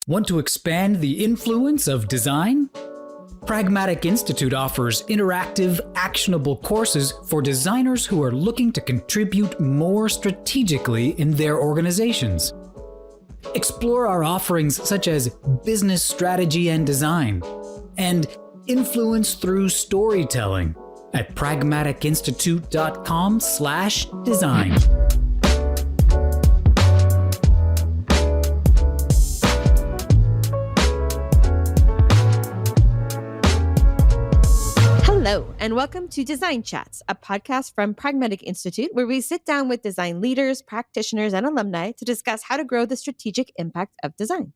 Want to expand the influence of design? Pragmatic Institute offers interactive, actionable courses for designers who are looking to contribute more strategically in their organizations. Explore our offerings such as business strategy and design, and influence through storytelling at pragmaticinstitute.com/design. Hello, and welcome to Design Chats, a podcast from Pragmatic Institute, where we sit down with design leaders, practitioners, and alumni to discuss how to grow the strategic impact of design.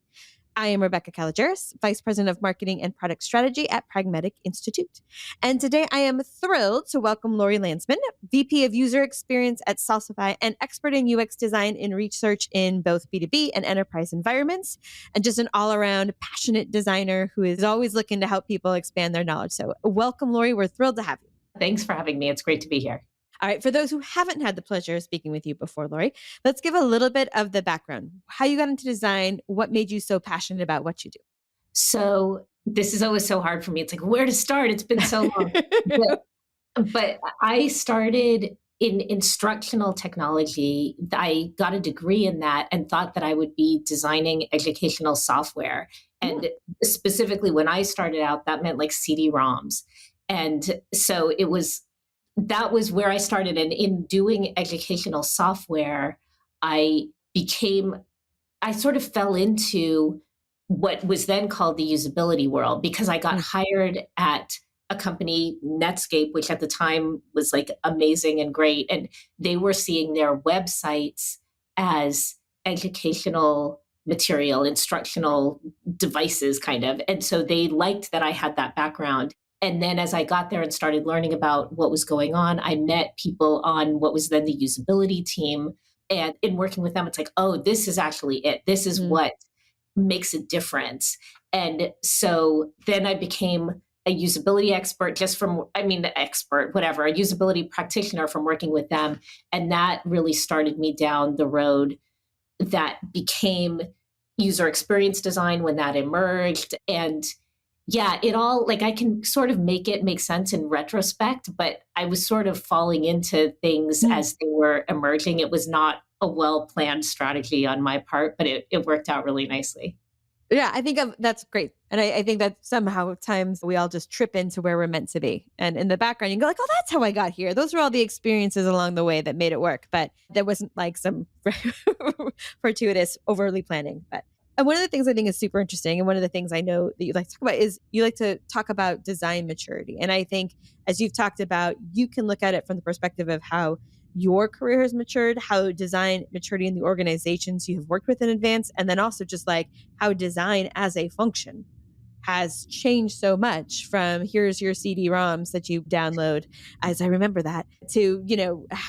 I am Rebecca Kalogeris, Vice President of Marketing and Product Strategy at Pragmatic Institute. And today I am thrilled to welcome Lori Landesman, VP of User Experience at Salsify and expert in UX design and research in both B2B and enterprise environments, and just an all-around passionate designer who is always looking to help people expand their knowledge. So welcome, Lori. We're thrilled to have you. Thanks for having me. It's great to be here. All right. For those who haven't had the pleasure of speaking with you before, Lori, let's give a little bit of the background. How you got into design, what made you so passionate about what you do? So this is always so hard for me. It's like, where to start? It's been so long. but I started in instructional technology. I got a degree in that and thought that I would be designing educational software. And specifically when I started out, that meant like CD-ROMs. And so that was where I started. And in doing educational software, I sort of fell into what was then called the usability world, because I got hired at a company, Netscape, which at the time was like amazing and great. And they were seeing their websites as educational material, instructional devices kind of. And so they liked that I had that background. And then as I got there and started learning about what was going on, I met people on what was then the usability team. And in working with them, it's like, oh, this is actually it. This is what makes a difference. And so then I became a usability expert a usability practitioner from working with them. And that really started me down the road that became user experience design when that emerged. And yeah, it all, like, I can sort of make it make sense in retrospect, but I was sort of falling into things as they were emerging. It was not a well-planned strategy on my part, but it worked out really nicely. Yeah, I think that's great. And I think that somehow at times we all just trip into where we're meant to be. And in the background, you can go like, oh, that's how I got here. Those were all the experiences along the way that made it work. But there wasn't like some fortuitous overly planning. And one of the things I think is super interesting, and one of the things I know that you like to talk about, is you like to talk about design maturity. And I think, as you've talked about, you can look at it from the perspective of how your career has matured, how design maturity in the organizations you have worked with in advance, and then also just like how design as a function has changed so much from here's your CD-ROMs that you download, as I remember that, to,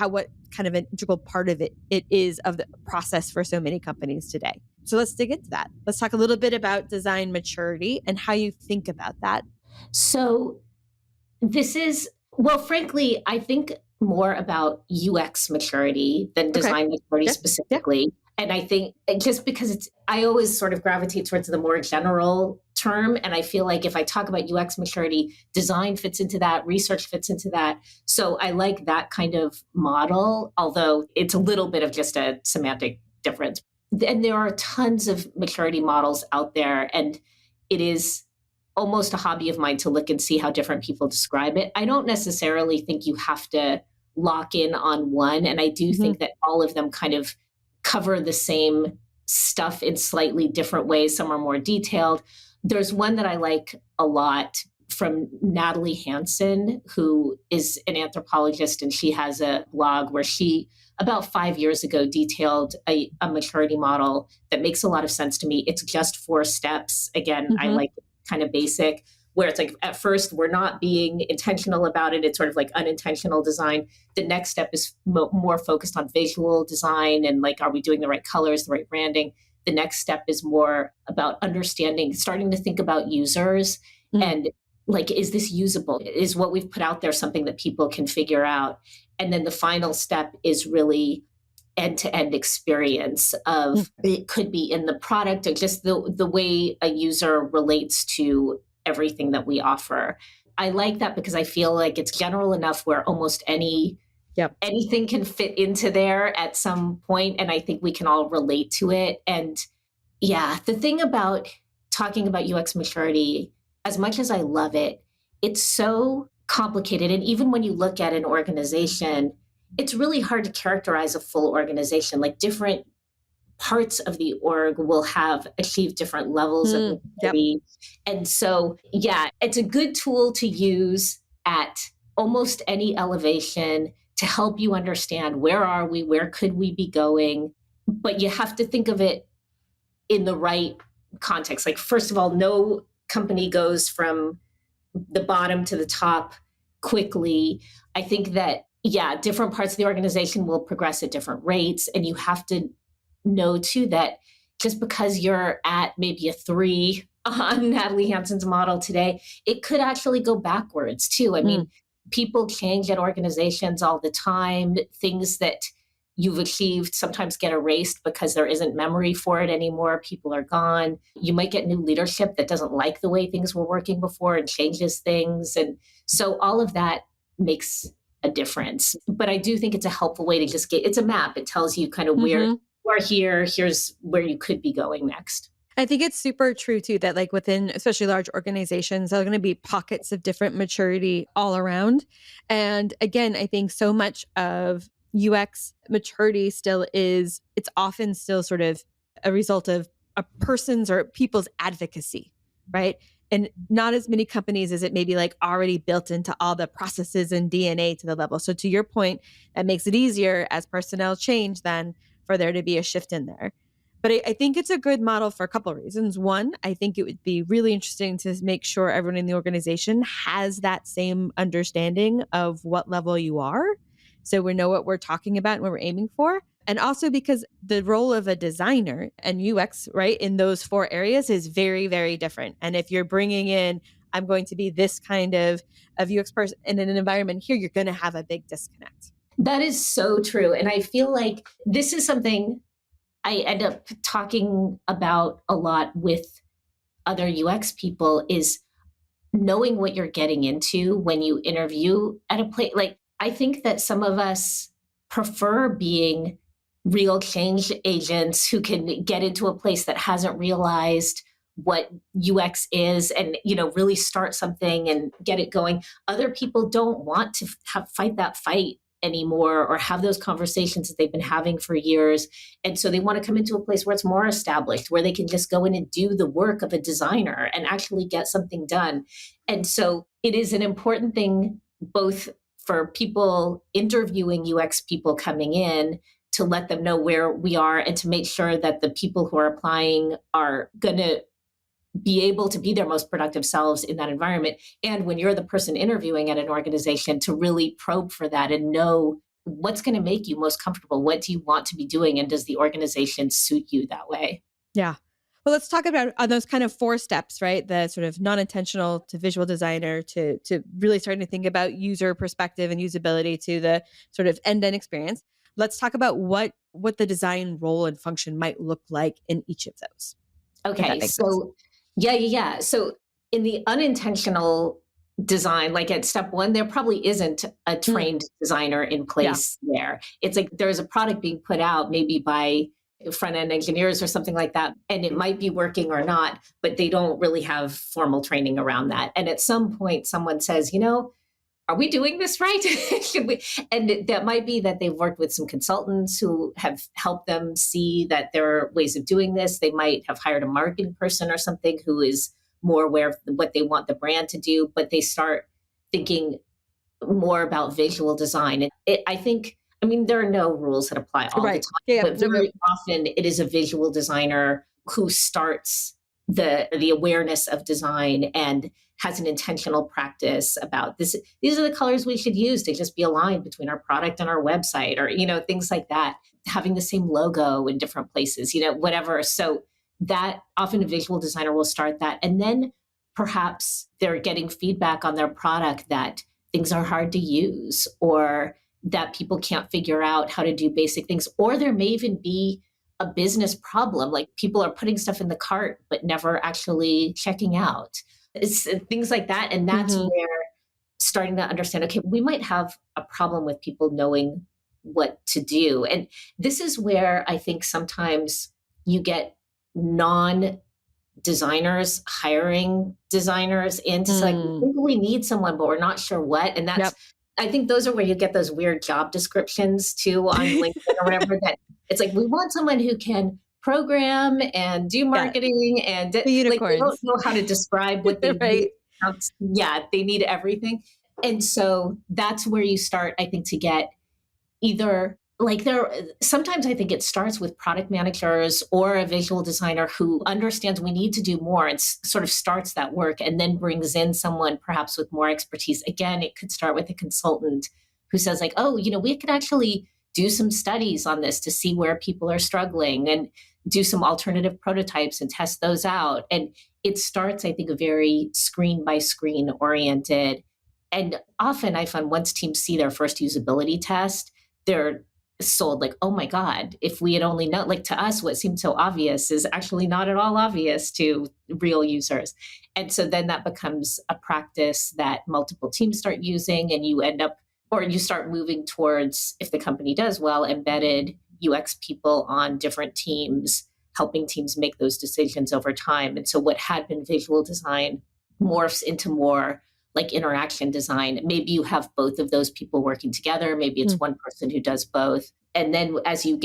what kind of an integral part of it is of the process for so many companies today. So let's dig into that. Let's talk a little bit about design maturity and how you think about that. So frankly, I think more about UX maturity than design maturity specifically. Yeah. And I think just because I always sort of gravitate towards the more general term. And I feel like if I talk about UX maturity, design fits into that, research fits into that. So I like that kind of model, although it's a little bit of just a semantic difference. And there are tons of maturity models out there, and it is almost a hobby of mine to look and see how different people describe it. I don't necessarily think you have to lock in on one, and I do think that all of them kind of cover the same stuff in slightly different ways. Some are more detailed. There's one that I like a lot from Natalie Hansen, who is an anthropologist, and she has a blog where she, about 5 years ago, detailed a maturity model that makes a lot of sense to me. It's just 4 steps. Again, I like kind of basic, where it's like, at first, we're not being intentional about it. It's sort of like unintentional design. The next step is more focused on visual design and like, are we doing the right colors, the right branding? The next step is more about understanding, starting to think about users and like, is this usable? Is what we've put out there something that people can figure out? And then the final step is really end-to-end experience of it could be in the product or just the way a user relates to everything that we offer. I like that because I feel like it's general enough where almost anything can fit into there at some point, and I think we can all relate to it. And yeah, the thing about talking about UX maturity, as much as I love it, it's so complicated. And even when you look at an organization, it's really hard to characterize a full organization. Like different parts of the org will have achieved different levels of maturity. And so, yeah, it's a good tool to use at almost any elevation to help you understand where are we, where could we be going. But you have to think of it in the right context. Like, first of all, no company goes from the bottom to the top quickly. I think that, yeah, different parts of the organization will progress at different rates. And you have to know too that just because you're at maybe a 3 on Natalie Hansen's model today, it could actually go backwards too. I mean, people change at organizations all the time. Things that you've achieved sometimes get erased because there isn't memory for it anymore. People are gone. You might get new leadership that doesn't like the way things were working before and changes things. And so all of that makes a difference. But I do think it's a helpful way to just it's a map. It tells you kind of where you are here, here's where you could be going next. I think it's super true too that like within especially large organizations, there are going to be pockets of different maturity all around. And again, I think so much of UX maturity it's often still sort of a result of a person's or people's advocacy, right? And not as many companies as it may be like already built into all the processes and DNA to the level. So to your point, that makes it easier as personnel change then for there to be a shift in there. But I think it's a good model for a couple of reasons. One, I think it would be really interesting to make sure everyone in the organization has that same understanding of what level you are. So we know what we're talking about and what we're aiming for. And also because the role of a designer and UX, right, in those 4 areas is very, very different. And if you're bringing in, I'm going to be this kind of UX person in an environment here, you're going to have a big disconnect. That is so true. And I feel like this is something I end up talking about a lot with other UX people is knowing what you're getting into when you interview at a place. Like, I think that some of us prefer being real change agents who can get into a place that hasn't realized what UX is and, really start something and get it going. Other people don't want to fight that fight anymore or have those conversations that they've been having for years. And so they want to come into a place where it's more established, where they can just go in and do the work of a designer and actually get something done. And so it is an important thing both for people interviewing UX people coming in to let them know where we are and to make sure that the people who are applying are going to be able to be their most productive selves in that environment. And when you're the person interviewing at an organization, to really probe for that and know what's going to make you most comfortable. What do you want to be doing? And does the organization suit you that way? Yeah. Well, let's talk about those kind of 4 steps, right? The sort of non-intentional to visual designer to really starting to think about user perspective and usability to the sort of end-to-end experience. Let's talk about what the design role and function might look like in each of those. Okay. So yeah. So in the unintentional design, like at step 1, there probably isn't a trained designer in place there. It's like there's a product being put out maybe by front-end engineers or something like that, and it might be working or not, but they don't really have formal training around that. And at some point, someone says, are we doing this right? Should we? And that might be that they've worked with some consultants who have helped them see that there are ways of doing this. They might have hired a marketing person or something who is more aware of what they want the brand to do, but they start thinking more about visual design. And there are no rules that apply all the time, but very often it is a visual designer who starts the awareness of design and has an intentional practice about this. These are the colors we should use to just be aligned between our product and our website, or, things like that, having the same logo in different places, whatever. So that often a visual designer will start that. And then perhaps they're getting feedback on their product that things are hard to use, or that people can't figure out how to do basic things, or there may even be a business problem, like people are putting stuff in the cart but never actually checking out. It's things like that. And that's where starting to understand, okay, we might have a problem with people knowing what to do. And this is where I think sometimes you get non-designers hiring designers in to say, like, we think we need someone, but we're not sure what. And that's, I think those are where you get those weird job descriptions too on LinkedIn or whatever, that it's like, we want someone who can program and do marketing and the like, unicorns. they don't know how to describe what they need. Yeah, they need everything. And so that's where you start, I think, to get either like sometimes I think it starts with product managers or a visual designer who understands we need to do more and sort of starts that work and then brings in someone perhaps with more expertise. Again, it could start with a consultant who says like, oh, we could actually do some studies on this to see where people are struggling and do some alternative prototypes and test those out. And it starts, I think, a very screen by screen oriented. And often I find once teams see their first usability test, they're sold like, oh my God, if we had only known, like to us, what seemed so obvious is actually not at all obvious to real users. And so then that becomes a practice that multiple teams start using, and you end up, or you start moving towards, if the company does well, embedded UX people on different teams, helping teams make those decisions over time. And so what had been visual design morphs into more like interaction design. Maybe you have both of those people working together. Maybe it's one person who does both. And then as you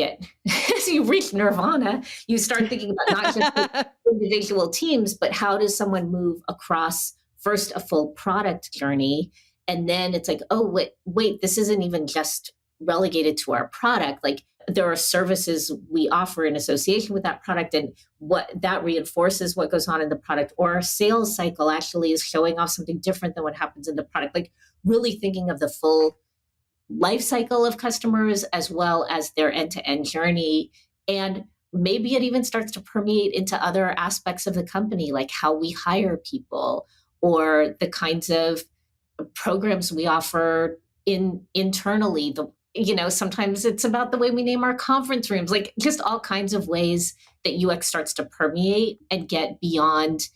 reach nirvana, you start thinking about not just the individual teams, but how does someone move across first a full product journey? And then it's like, oh, wait, this isn't even just relegated to our product. Like there are services we offer in association with that product, and what that reinforces what goes on in the product, or our sales cycle actually is showing off something different than what happens in the product. Like really thinking of the full life cycle of customers as well as their end-to-end journey. And maybe it even starts to permeate into other aspects of the company, like how we hire people or the kinds of programs we offer internally. Sometimes it's about the way we name our conference rooms, like just all kinds of ways that UX starts to permeate and get beyond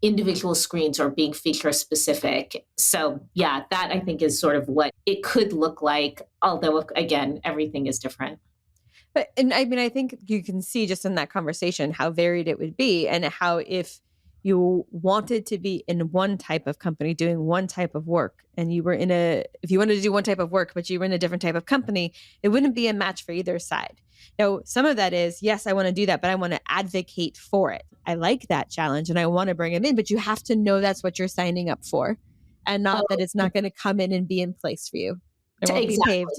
individual screens or being feature specific. So yeah, that I think is sort of what it could look like, although again, everything is different. And I mean, I think you can see just in that conversation how varied it would be, and how if you wanted to be in one type of company doing one type of work, and if you wanted to do one type of work, but you were in a different type of company, it wouldn't be a match for either side. Now, some of that is, yes, I want to do that, but I want to advocate for it. I like that challenge and I want to bring them in, but you have to know that's what you're signing up for, and not that it's not going to come in and be in place for you. It won't be paved.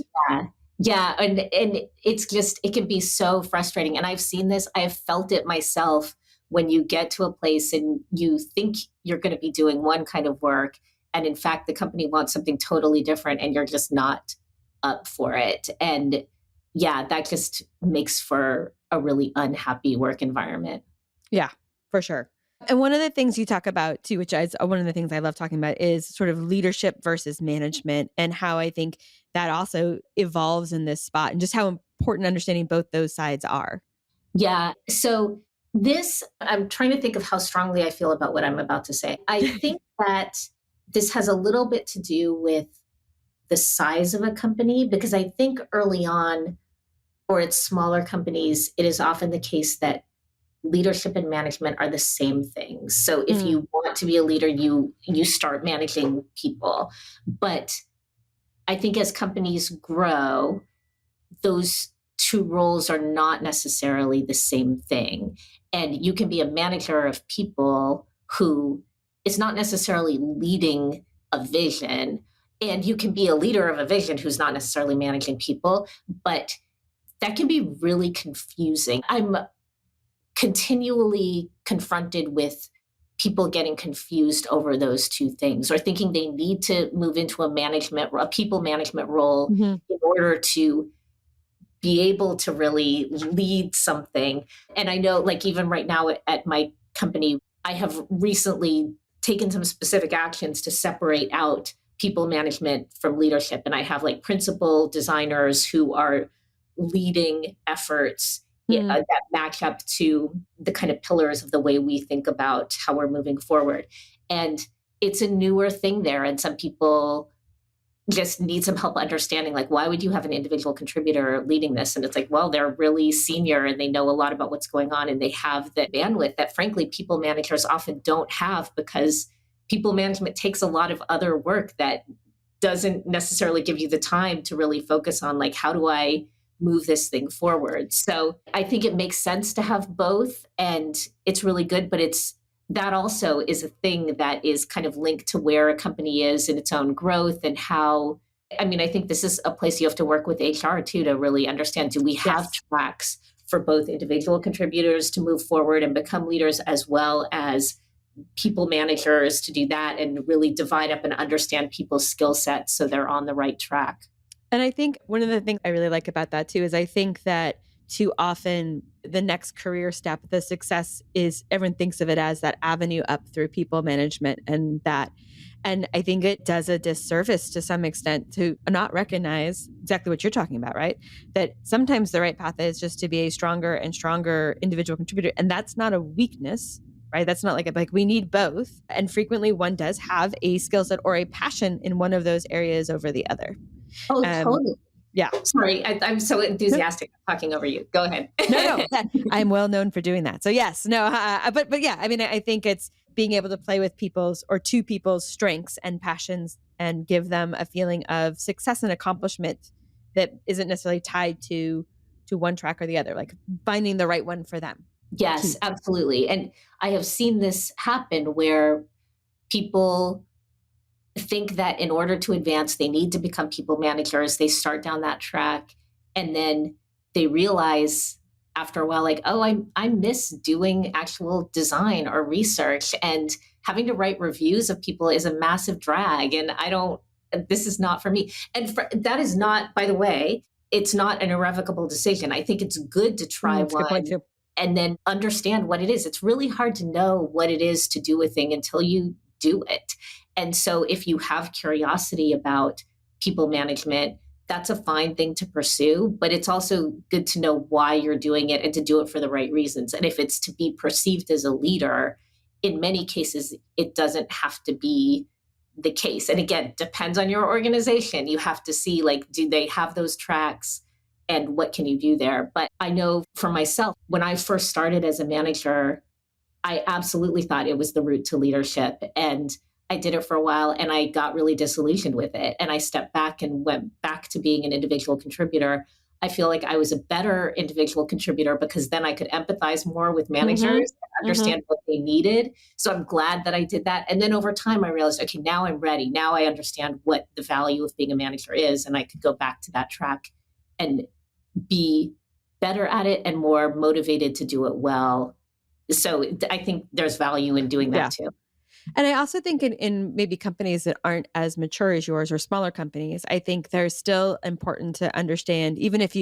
Yeah. And it's just, it can be so frustrating. And I've seen this, I have felt it myself when you get to a place and you think you're going to be doing one kind of work, and in fact, the company wants something totally different and you're just not up for it. And yeah, that just makes for a really unhappy work environment. Yeah, for sure. And one of the things you talk about too, which is one of the things I love talking about, is sort of leadership versus management, and how I think that also evolves in this spot, and just how important understanding both those sides are. Yeah. So I'm trying to think of how strongly I feel about what I'm about to say. I think that this has a little bit to do with the size of a company, because I think early on, or at smaller companies, it is often the case that leadership and management are the same thing. So if you want to be a leader, you start managing people. But I think as companies grow, those two roles are not necessarily the same thing. And you can be a manager of people who is not necessarily leading a vision. And you can be a leader of a vision who's not necessarily managing people, but that can be really confusing. I'm continually confronted with people getting confused over those two things, or thinking they need to move into a people management role in order to be able to really lead something. And I know, like, even right now at my company, I have recently taken some specific actions to separate out people management from leadership. And I have like principal designers who are leading efforts that match up to the kind of pillars of the way we think about how we're moving forward. And it's a newer thing there. And some people just need some help understanding, like, why would you have an individual contributor leading this? And it's like, well, they're really senior and they know a lot about what's going on. And they have the bandwidth that, frankly, people managers often don't have, because people management takes a lot of other work that doesn't necessarily give you the time to really focus on, like, how do I move this thing forward? So I think it makes sense to have both, and it's really good, but that also is a thing that is kind of linked to where a company is in its own growth and how, I mean, I think this is a place you have to work with HR too, to really understand, do we have tracks for both individual contributors to move forward and become leaders, as well as people managers to do that, and really divide up and understand people's skill sets so they're on the right track. And I think one of the things I really like about that too is I think that too often the next career step, the success is, everyone thinks of it as that avenue up through people management and that. And I think it does a disservice to some extent to not recognize exactly what you're talking about, right? That sometimes the right path is just to be a stronger and stronger individual contributor. And that's not a weakness, right? That's not like we need both. And frequently one does have a skill set or a passion in one of those areas over the other. Oh, totally. Yeah. Sorry, I'm so enthusiastic talking over you. Go ahead. No, I'm well known for doing that. So yes, no, but yeah, I mean, I think it's being able to play with two people's strengths and passions and give them a feeling of success and accomplishment that isn't necessarily tied to one track or the other, like finding the right one for them. Yes, absolutely. And I have seen this happen where people think that in order to advance, they need to become people managers. They start down that track, and then they realize after a while, like, oh, I miss doing actual design or research, and having to write reviews of people is a massive drag. And this is not for me. And that is not, by the way, it's not an irrevocable decision. I think it's good to try one and then understand what it is. It's really hard to know what it is to do a thing until you do it. And so if you have curiosity about people management, that's a fine thing to pursue, but it's also good to know why you're doing it and to do it for the right reasons. And if it's to be perceived as a leader, in many cases, it doesn't have to be the case. And again, depends on your organization. You have to see, like, do they have those tracks and what can you do there? But I know for myself, when I first started as a manager, I absolutely thought it was the route to leadership. And I did it for a while and I got really disillusioned with it. And I stepped back and went back to being an individual contributor. I feel like I was a better individual contributor because then I could empathize more with managers and understand what they needed. So I'm glad that I did that. And then over time, I realized, okay, now I'm ready. Now I understand what the value of being a manager is. And I could go back to that track and be better at it and more motivated to do it well. So I think there's value in doing that too. And I also think in maybe companies that aren't as mature as yours or smaller companies, I think there's still important to understand, even if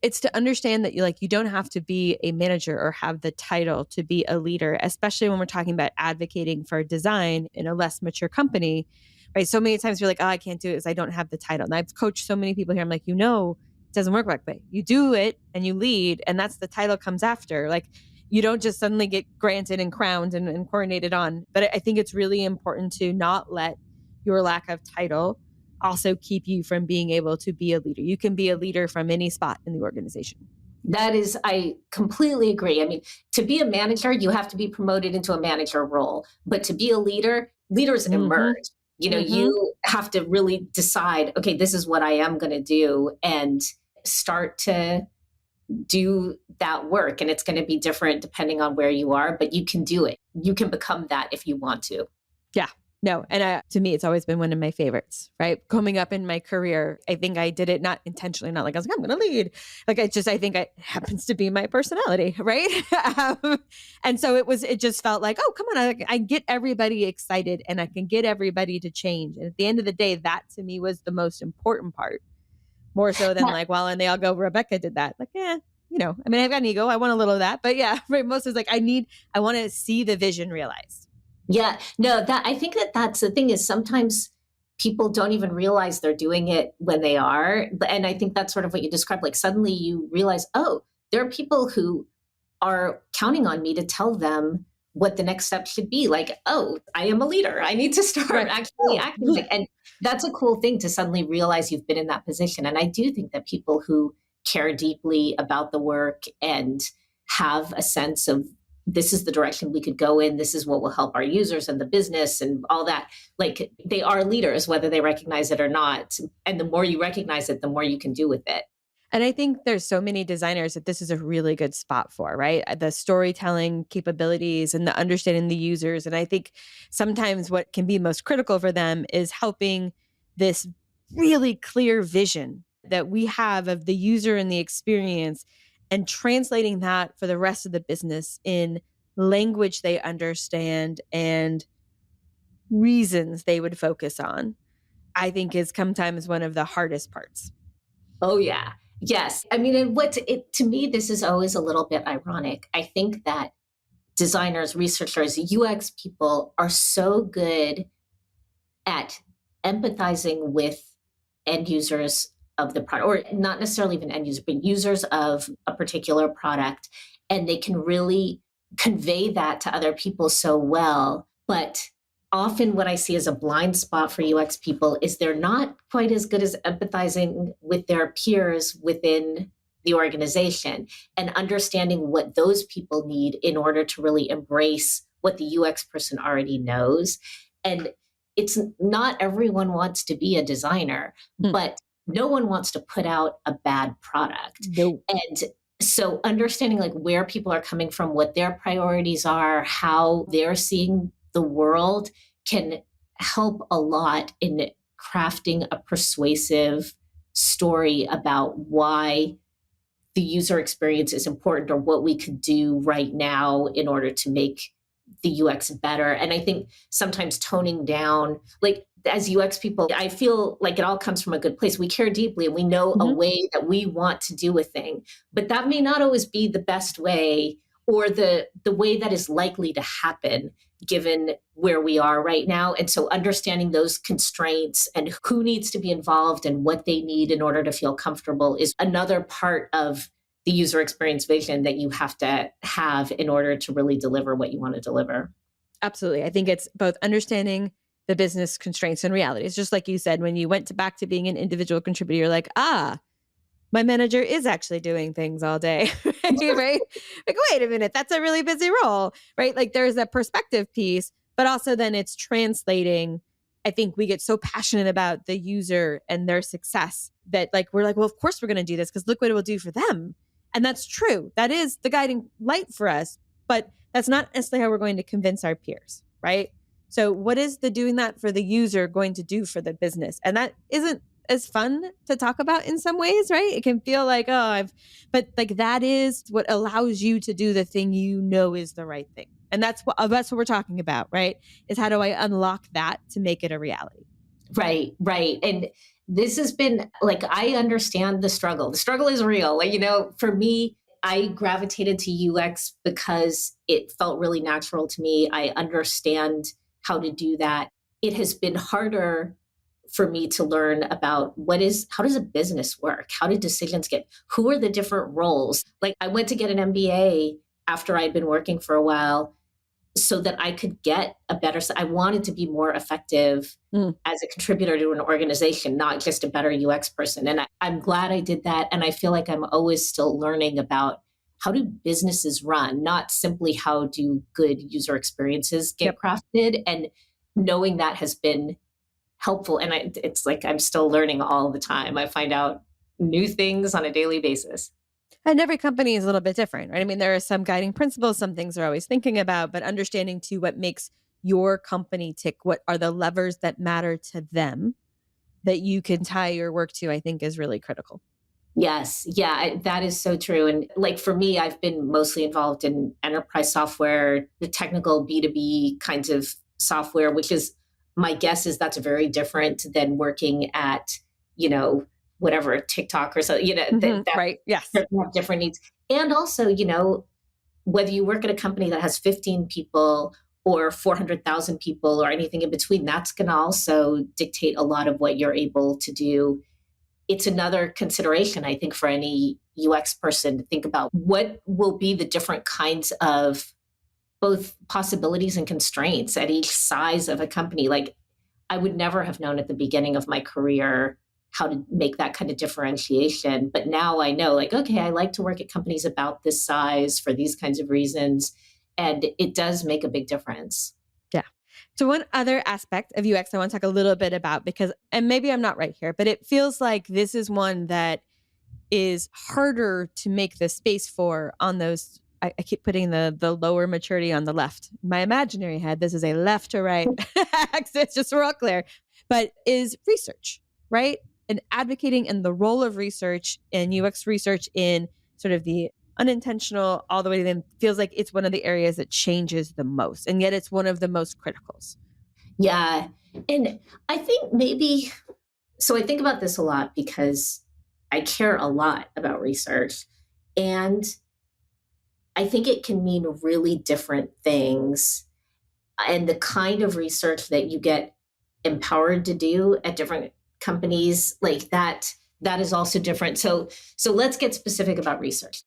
it's to understand that you don't have to be a manager or have the title to be a leader, especially when we're talking about advocating for design in a less mature company, right? So many times you're like, oh, I can't do it because I don't have the title. And I've coached so many people here. I'm like, it doesn't work that way. You do it and you lead, and that's the title comes after. Like, you don't just suddenly get granted and crowned and coronated on. But I think it's really important to not let your lack of title also keep you from being able to be a leader. You can be a leader from any spot in the organization. I completely agree. I mean, to be a manager, you have to be promoted into a manager role. But to be a leader, leaders emerge. You have to really decide, okay, this is what I am going to do, and start to do that work. And it's going to be different depending on where you are, but you can do it. You can become that if you want to. Yeah. No. And to me, it's always been one of my favorites, right? Coming up in my career, I think I did it not intentionally, not like I was like, I'm going to lead. Like, I think it happens to be my personality, right? And so it just felt like, oh, come on, I get everybody excited and I can get everybody to change. And at the end of the day, that to me was the most important part. More so than and they all go, Rebecca did that. Like, I mean, I've got an ego. I want a little of that. But yeah, right, most is like, I want to see the vision realized. Yeah, no, I think that's the thing is sometimes people don't even realize they're doing it when they are. And I think that's sort of what you described. Like suddenly you realize, oh, there are people who are counting on me to tell them what the next step should be. Like, oh, I am a leader. I need to start actually acting. And that's a cool thing to suddenly realize you've been in that position. And I do think that people who care deeply about the work and have a sense of this is the direction we could go in, this is what will help our users and the business and all that, like they are leaders, whether they recognize it or not. And the more you recognize it, the more you can do with it. And I think there's so many designers that this is a really good spot for, right? The storytelling capabilities and the understanding the users. And I think sometimes what can be most critical for them is helping this really clear vision that we have of the user and the experience and translating that for the rest of the business in language they understand and reasons they would focus on, I think is sometimes one of the hardest parts. Oh, yeah. Yes. I mean, and to me, this is always a little bit ironic. I think that designers, researchers, UX people are so good at empathizing with end users of the product, or not necessarily even end users, but users of a particular product. And they can really convey that to other people so well. But often what I see as a blind spot for UX people is they're not quite as good as empathizing with their peers within the organization and understanding what those people need in order to really embrace what the UX person already knows. And it's not everyone wants to be a designer, but no one wants to put out a bad product. No. And so understanding like where people are coming from, what their priorities are, how they're seeing the world can help a lot in crafting a persuasive story about why the user experience is important or what we could do right now in order to make the UX better. And I think sometimes toning down, like as UX people, I feel like it all comes from a good place. We care deeply and we know a way that we want to do a thing, but that may not always be the best way or the way that is likely to happen given where we are right now. And so understanding those constraints and who needs to be involved and what they need in order to feel comfortable is another part of the user experience vision that you have to have in order to really deliver what you want to deliver. Absolutely. I think it's both understanding the business constraints and realities. Just like you said, when you went back to being an individual contributor, you're like, my manager is actually doing things all day, right? Like, wait a minute, that's a really busy role, right? Like there's a perspective piece, but also then it's translating. I think we get so passionate about the user and their success that like, we're like, well, of course we're going to do this because look what it will do for them. And that's true. That is the guiding light for us, but that's not necessarily how we're going to convince our peers, right? So what is the doing that for the user going to do for the business? And that isn't as fun to talk about in some ways, right? It can feel like, but like that is what allows you to do the thing you know is the right thing. And that's what we're talking about, right? Is how do I unlock that to make it a reality? Right. And this has been like, I understand the struggle. The struggle is real. Like, for me, I gravitated to UX because it felt really natural to me. I understand how to do that. It has been harder for me to learn about how does a business work? How do decisions who are the different roles? Like I went to get an MBA after I'd been working for a while so that I could get I wanted to be more effective as a contributor to an organization, not just a better UX person. And I'm glad I did that. And I feel like I'm always still learning about how do businesses run, not simply how do good user experiences get crafted. And knowing that has been helpful. And it's like I'm still learning all the time. I find out new things on a daily basis. And every company is a little bit different, right? I mean, there are some guiding principles, some things they're always thinking about, but understanding too what makes your company tick, what are the levers that matter to them that you can tie your work to, I think is really critical. Yes. Yeah, that is so true. And like for me, I've been mostly involved in enterprise software, the technical B2B kinds of software, which is, my guess is that's very different than working at, whatever, TikTok or so, right. Yes. Have different needs. And also, whether you work at a company that has 15 people or 400,000 people or anything in between, that's going to also dictate a lot of what you're able to do. It's another consideration, I think, for any UX person to think about what will be the different kinds of both possibilities and constraints at each size of a company. Like, I would never have known at the beginning of my career how to make that kind of differentiation. But now I know, like, okay, I like to work at companies about this size for these kinds of reasons. And it does make a big difference. Yeah. So one other aspect of UX I want to talk a little bit about, because, and maybe I'm not right here, but it feels like this is one that is harder to make the space for on those. I keep putting the lower maturity on the left. My imaginary head, this is a left to right axis, just so we're all clear, but is research, right? And advocating and the role of research and UX research in sort of the unintentional all the way to then feels like it's one of the areas that changes the most. And yet it's one of the most criticals. Yeah. And I think maybe, so I think about this a lot because I care a lot about research. And I think it can mean really different things. And the kind of research that you get empowered to do at different companies, like that is also different. So let's get specific about research.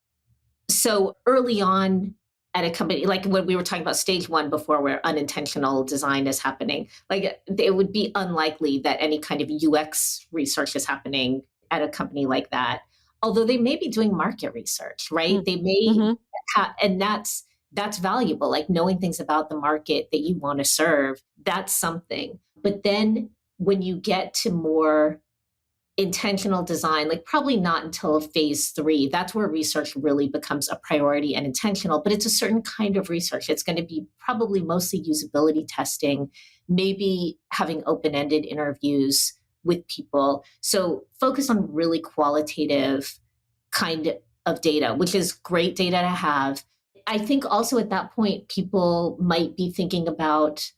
So early on at a company, like when we were talking about stage one before, where unintentional design is happening, like it would be unlikely that any kind of UX research is happening at a company like that. Although they may be doing market research, right? They may, and that's valuable. Like knowing things about the market that you want to serve, that's something. But then when you get to more intentional design, like probably not until phase 3, that's where research really becomes a priority and intentional, but it's a certain kind of research. It's going to be probably mostly usability testing, maybe having open-ended interviews with people. So focus on really qualitative kind of data, which is great data to have. I think also at that point, people might be thinking about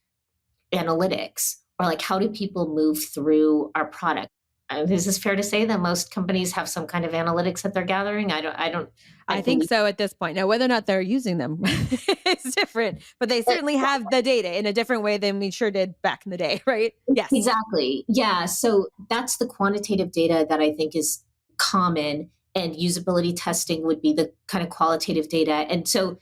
analytics, or like, how do people move through our product? Is this fair to say that most companies have some kind of analytics that they're gathering? I think so at this point. Now, whether or not they're using them is different, but they certainly have the data in a different way than we sure did back in the day, right? Yes. Exactly. Yeah. So that's the quantitative data that I think is common, and usability testing would be the kind of qualitative data. And so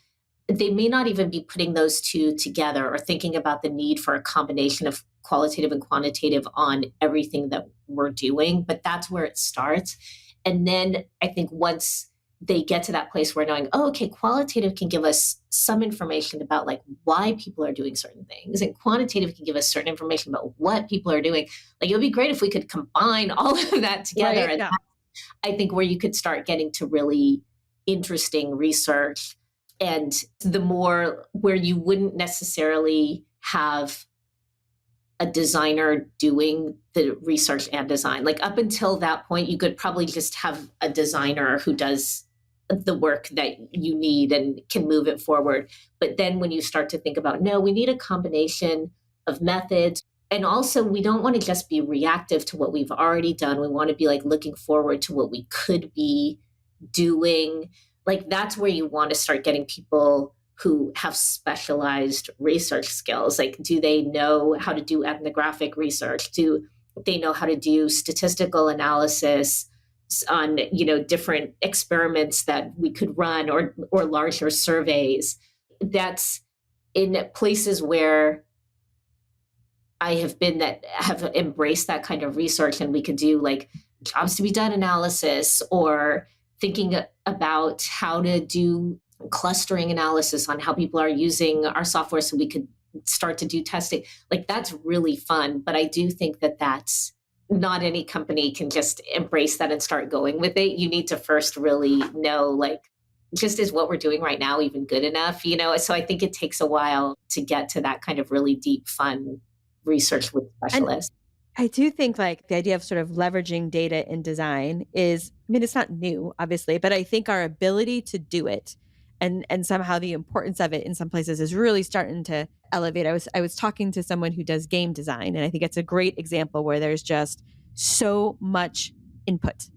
they may not even be putting those two together or thinking about the need for a combination of qualitative and quantitative on everything that we're doing, but that's where it starts. And then I think once they get to that place where knowing, oh, okay, qualitative can give us some information about like why people are doing certain things, and quantitative can give us certain information about what people are doing. Like, it would be great if we could combine all of that together. Right, and yeah. I think where you could start getting to really interesting research, and the more where you wouldn't necessarily have a designer doing the research and design. Like up until that point, you could probably just have a designer who does the work that you need and can move it forward. But then when you start to think about, no, we need a combination of methods. And also, we don't want to just be reactive to what we've already done. We want to be like looking forward to what we could be doing. Like that's where you want to start getting people who have specialized research skills. Like, do they know how to do ethnographic research? Do they know how to do statistical analysis on, different experiments that we could run, or larger surveys? That's in places where I have been that have embraced that kind of research, and we could do like jobs to be done analysis, or thinking about how to do clustering analysis on how people are using our software so we could start to do testing. Like that's really fun. But I do think that that's not any company can just embrace that and start going with it. You need to first really know, like, just is what we're doing right now even good enough, So I think it takes a while to get to that kind of really deep, fun research with specialists. I do think like the idea of sort of leveraging data in design is, it's not new, obviously, but I think our ability to do it and somehow the importance of it in some places is really starting to elevate. I was talking to someone who does game design, and I think it's a great example where there's just so much input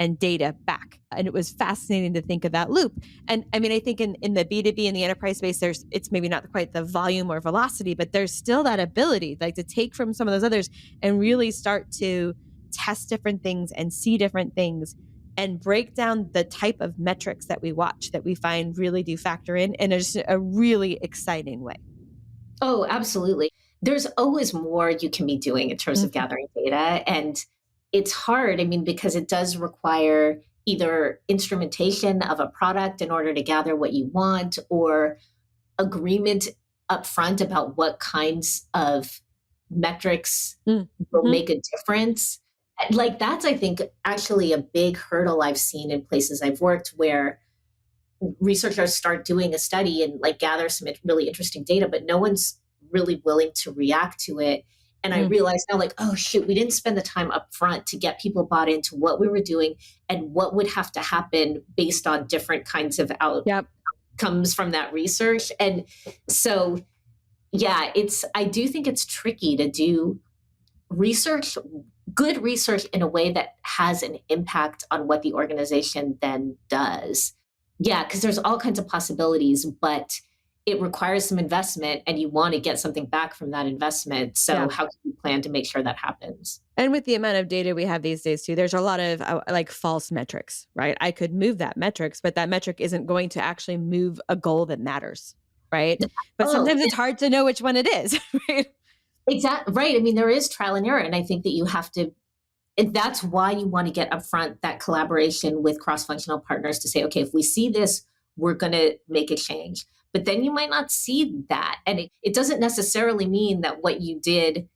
and data back. And it was fascinating to think of that loop. And I mean, I think in the B2B and the enterprise space, it's maybe not quite the volume or velocity, but there's still that ability like to take from some of those others and really start to test different things and see different things and break down the type of metrics that we watch that we find really do factor in a really exciting way. Oh, absolutely. There's always more you can be doing in terms of gathering data. And it's hard, I mean, because it does require either instrumentation of a product in order to gather what you want or agreement upfront about what kinds of metrics will make a difference. Like that's, I think, actually a big hurdle I've seen in places I've worked where researchers start doing a study and like gather some really interesting data, but no one's really willing to react to it. And I realized now, like, oh, shoot, we didn't spend the time up front to get people bought into what we were doing and what would have to happen based on different kinds of outcomes from that research. And so, yeah, I do think it's tricky to do research, good research in a way that has an impact on what the organization then does. Yeah, because there's all kinds of possibilities, but it requires some investment and you want to get something back from that investment. So how can you plan to make sure that happens? And with the amount of data we have these days too, there's a lot of like false metrics, right? I could move that metrics, but that metric isn't going to actually move a goal that matters, right? But sometimes it's hard to know which one it is, right? Exactly. Right. I mean, there is trial and error. And I think that you have to, and that's why you want to get upfront that collaboration with cross-functional partners to say, okay, if we see this, we're going to make a change. But then you might not see that. And it doesn't necessarily mean that what you did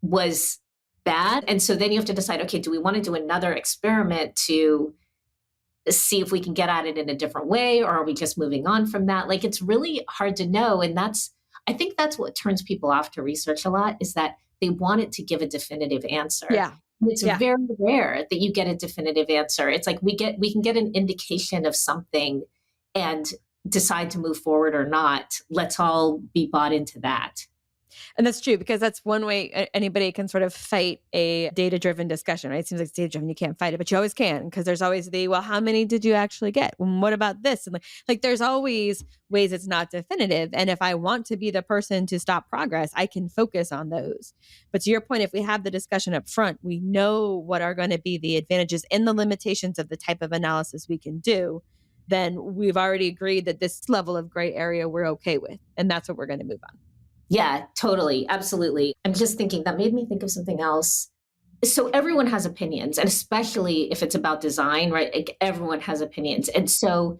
was bad. And so then you have to decide, okay, do we want to do another experiment to see if we can get at it in a different way? Or are we just moving on from that? Like, it's really hard to know. And I think that's what turns people off to research a lot, is that they want it to give a definitive answer. Yeah. And it's very rare that you get a definitive answer. It's like we can get an indication of something and decide to move forward or not. Let's all be bought into that. And that's true, because that's one way anybody can sort of fight a data-driven discussion, right? It seems like it's data-driven, you can't fight it, but you always can, because there's always well, how many did you actually get? And what about this? And like there's always ways it's not definitive. And if I want to be the person to stop progress, I can focus on those. But to your point, if we have the discussion up front, we know what are going to be the advantages and the limitations of the type of analysis we can do, then we've already agreed that this level of gray area we're okay with. And that's what we're going to move on. Yeah, totally. Absolutely. I'm just thinking, that made me think of something else. So everyone has opinions, and especially if it's about design, right? Like everyone has opinions. And so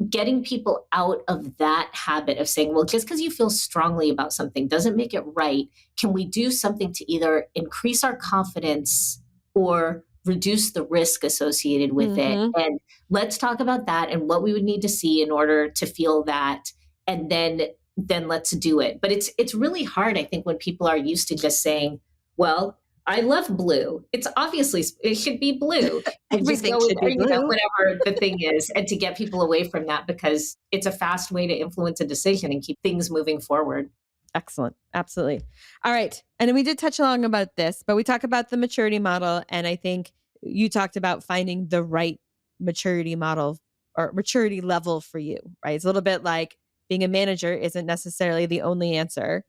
getting people out of that habit of saying, well, just because you feel strongly about something doesn't make it right. Can we do something to either increase our confidence or reduce the risk associated with it? And let's talk about that and what we would need to see in order to feel that. And then let's do it. But it's really hard, I think, when people are used to just saying, well, I love blue. It's obviously, it should be blue. Everything should be blue. Whatever the thing is, and to get people away from that, because it's a fast way to influence a decision and keep things moving forward. Excellent. Absolutely. All right. And then we did touch along about this, but we talk about the maturity model. And I think you talked about finding the right maturity model or maturity level for you, right? It's a little bit like being a manager isn't necessarily the only answer,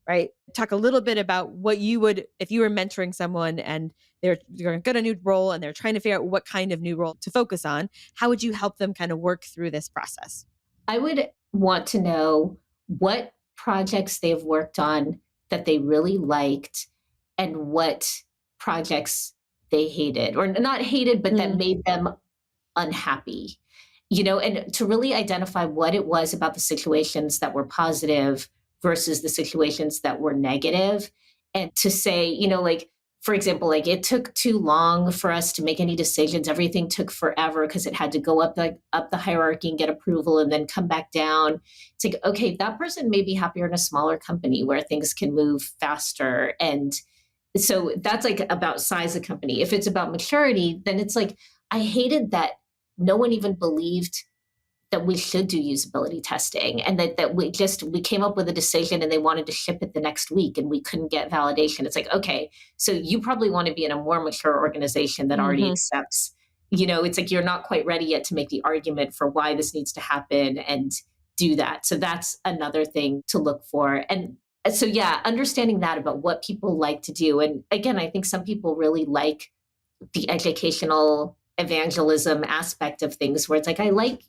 right? Talk a little bit about what you would, if you were mentoring someone and they're going to get a new role and they're trying to figure out what kind of new role to focus on, how would you help them kind of work through this process? I would want to know what projects they've worked on that they really liked and what projects they hated, or not hated, but that made them unhappy. And to really identify what it was about the situations that were positive versus the situations that were negative. And to say, like, for example, like it took too long for us to make any decisions. Everything took forever because it had to go up the hierarchy and get approval and then come back down. It's like, okay, that person may be happier in a smaller company where things can move faster. And so that's like about size of company. If it's about maturity, then it's like, I hated that no one even believed that we should do usability testing, and that we came up with a decision and they wanted to ship it the next week and we couldn't get validation. It's like, okay, so you probably want to be in a more mature organization that already accepts it's like you're not quite ready yet to make the argument for why this needs to happen and do that. So that's another thing to look for. And so, yeah, understanding that about what people like to do. And again, I think some people really like the educational evangelism aspect of things, where it's like, I like,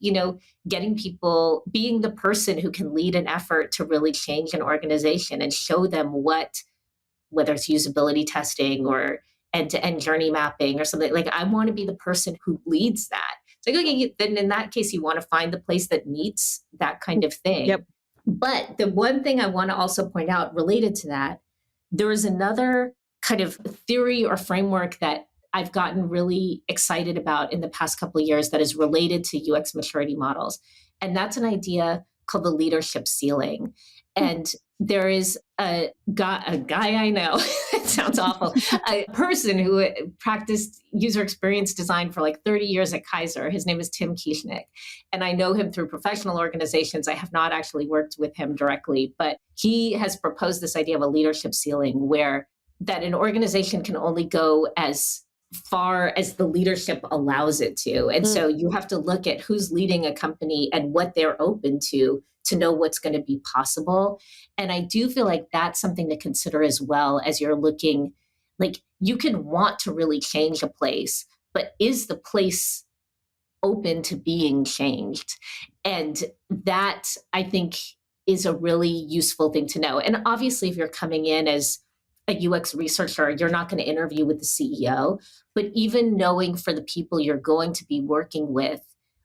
getting people, being the person who can lead an effort to really change an organization and show them whether it's usability testing or end-to-end journey mapping or something. Like, I want to be the person who leads that. It's like, okay, then in that case, you want to find the place that meets that kind of thing. Yep. But the one thing I want to also point out related to that, there is another kind of theory or framework that I've gotten really excited about in the past couple of years that is related to UX maturity models. And that's an idea called the leadership ceiling. And there is a guy I know, it sounds awful, a person who practiced user experience design for like 30 years at Kaiser. His name is Tim Kieschnick. And I know him through professional organizations. I have not actually worked with him directly, but he has proposed this idea of a leadership ceiling where that an organization can only go as far as the leadership allows it to. And so you have to look at who's leading a company and what they're open to know what's going to be possible. And I do feel like that's something to consider as well as you're looking, like, you can want to really change a place, but is the place open to being changed? And that, I think, is a really useful thing to know. And obviously, if you're coming in as a UX researcher, you're not going to interview with the CEO, but even knowing for the people you're going to be working with,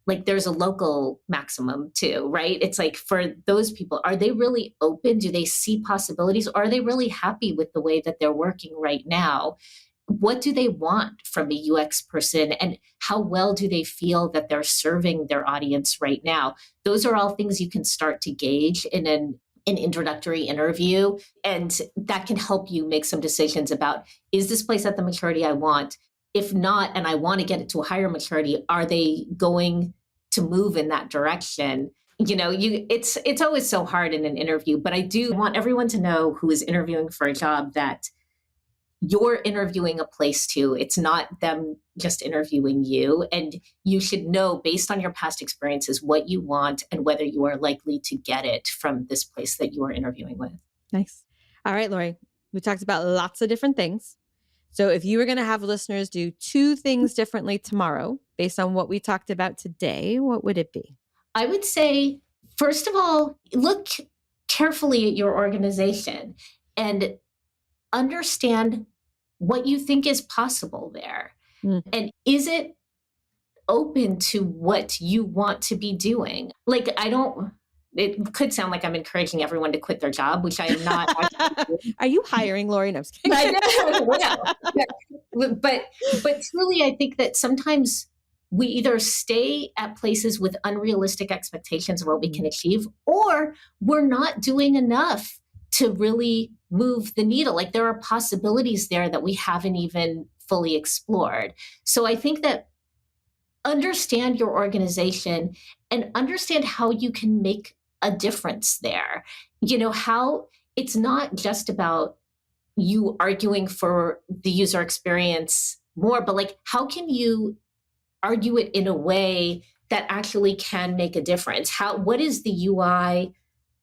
like, there's a local maximum too, right? It's like, for those people, are they really open? Do they see possibilities? Are they really happy with the way that they're working right now? What do they want from a UX person? And how well do they feel that they're serving their audience right now? Those are all things you can start to gauge in an introductory interview. And that can help you make some decisions about, is this place at the maturity I want? If not, and I want to get it to a higher maturity, are they going to move in that direction? It's always so hard in an interview, but I do want everyone to know who is interviewing for a job that you're interviewing a place too. It's not them just interviewing you. And you should know, based on your past experiences, what you want and whether you are likely to get it from this place that you are interviewing with. Nice. All right, Lori, we talked about lots of different things. So if you were going to have listeners do 2 things differently tomorrow, based on what we talked about today, what would it be? I would say, first of all, look carefully at your organization and understand what you think is possible there. And is it open to what you want to be doing? Like, it could sound like I'm encouraging everyone to quit their job, which I am not actually. Are you hiring, Lori? No, I'm just kidding. I know. But truly, I think that sometimes we either stay at places with unrealistic expectations of what we can achieve, or we're not doing enough to really move the needle. Like, there are possibilities there that we haven't even fully explored. So I think that understand your organization and understand how you can make a difference there. How it's not just about you arguing for the user experience more, but like, how can you argue it in a way that actually can make a difference? What is the UI?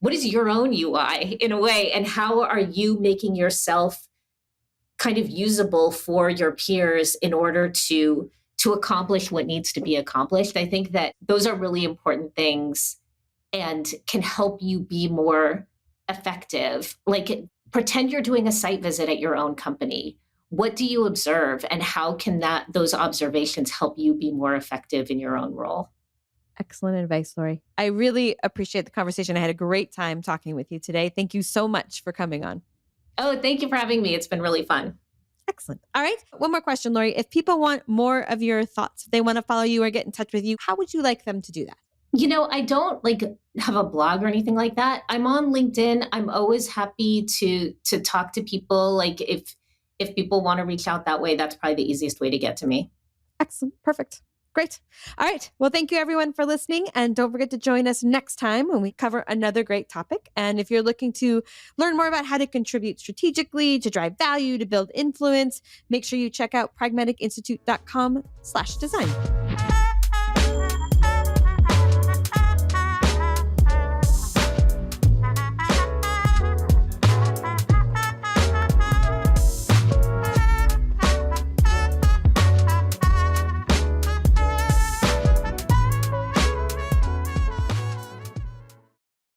What is your own UI in a way? And how are you making yourself kind of usable for your peers in order to accomplish what needs to be accomplished? I think that those are really important things and can help you be more effective. Like, pretend you're doing a site visit at your own company. What do you observe, and how can those observations help you be more effective in your own role? Excellent advice, Lori. I really appreciate the conversation. I had a great time talking with you today. Thank you so much for coming on. Oh, thank you for having me. It's been really fun. Excellent. All right. One more question, Lori. If people want more of your thoughts, if they want to follow you or get in touch with you, how would you like them to do that? I don't have a blog or anything like that. I'm on LinkedIn. I'm always happy to talk to people. Like, if people want to reach out that way, that's probably the easiest way to get to me. Excellent. Perfect. Great. All right. Well, thank you everyone for listening. And don't forget to join us next time when we cover another great topic. And if you're looking to learn more about how to contribute strategically, to drive value, to build influence, make sure you check out pragmaticinstitute.com/design.